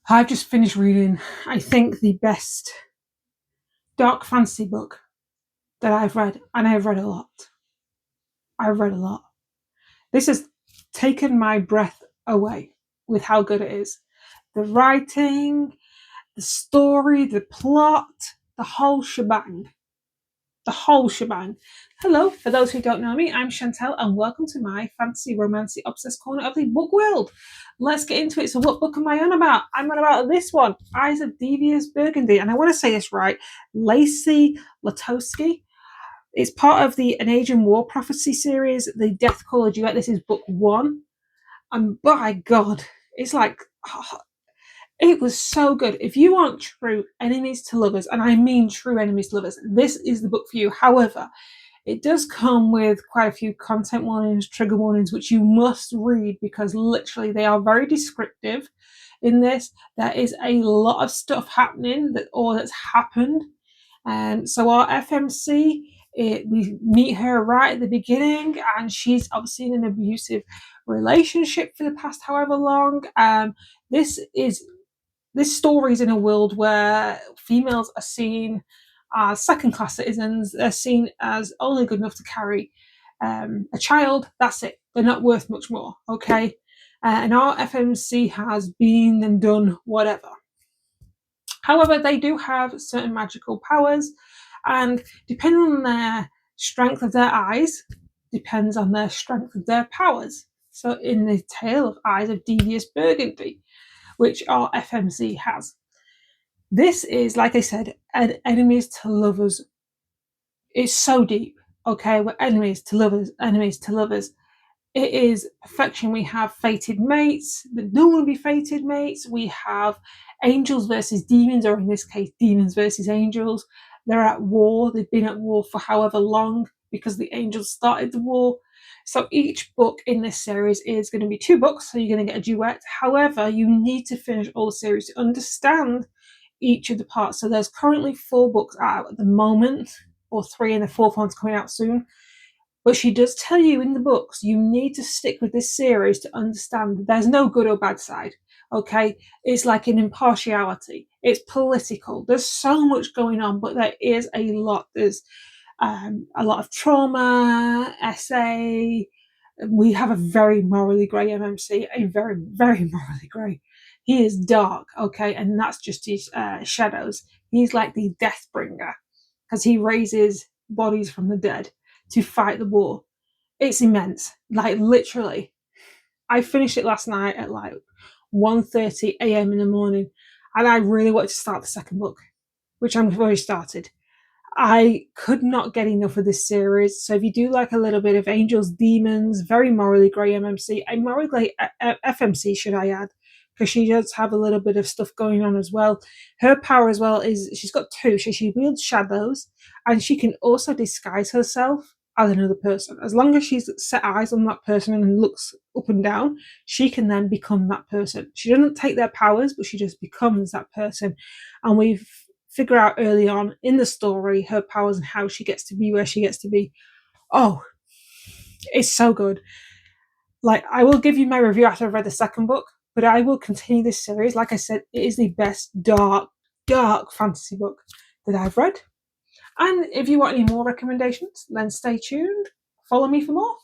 I've just finished reading, I think, the best dark fantasy book that I've read, and I've read a lot. I've read a lot. This has taken my breath away with how good it is. The writing, the story, the plot, the whole shebang. The whole shebang. Hello, for those who don't know me, I'm Chantel, and welcome to my fantasy romancy obsessed corner of the book world. Let's get into it. So what book am I on about? I'm on about this one, Eyes of Devious Burgundy, and I want to say this right, Lacey Lehotsky. It's part of the An Age in War Prophecy series, the Death Caller Duet. This is book one, and by God, it's like, it was so good. If you want true enemies to lovers, and I mean true enemies to lovers, this is the book for you. However, it does come with quite a few content warnings, trigger warnings, which you must read because literally they are very descriptive in this. There is a lot of stuff happening that's happened. So our FMC, we meet her right at the beginning, and she's obviously in an abusive relationship for the past however long. This story is in a world where females are seen as second-class citizens. They're seen as only good enough to carry a child. That's it. They're not worth much more, okay? And our FMC has been and done whatever. However, they do have certain magical powers, and depending on their strength of their eyes, depends on their strength of their powers. So in the tale of Eyes of Devious Burgundy, which our FMC has. This is, like I said, an enemies to lovers. It's so deep, okay? We're enemies to lovers, enemies to lovers. It is perfection. We have fated mates that don't want to be fated mates. We have angels versus demons, or in this case, demons versus angels. They're at war. They've been at war for however long because the angels started the war. So each book in this series is going to be 2 books, so you're going to get a duet. However, you need to finish all the series to understand each of the parts. So there's currently 4 books out at the moment, or 3, and the 4th one's coming out soon. But she does tell you in the books, you need to stick with this series to understand there's no good or bad side, okay? It's like an impartiality. It's political. There's so much going on, but there is a lot. There's a lot of trauma, essay. We have a very morally grey MMC, a very, very morally grey. He is dark, okay, and that's just his shadows. He's like the death bringer because he raises bodies from the dead to fight the war. It's immense, like literally. I finished it last night at like 1:30 a.m. in the morning, and I really wanted to start the second book, which I've already started. I could not get enough of this series. So if you do like a little bit of angels, demons, very morally grey MMC, a morally grey FMC, should I add, because she does have a little bit of stuff going on as well. Her power as well is she's got 2. She wields shadows, and she can also disguise herself as another person. As long as she's set eyes on that person and looks up and down, she can then become that person. She doesn't take their powers, but she just becomes that person. And we've figure out early on in the story her powers and how she gets to be where she gets to be. Oh, it's so good. Like, I will give you my review after I've read the second book, but I will continue this series. Like I said, it is the best dark fantasy book that I've read. And if you want any more recommendations, then stay tuned. Follow me for more.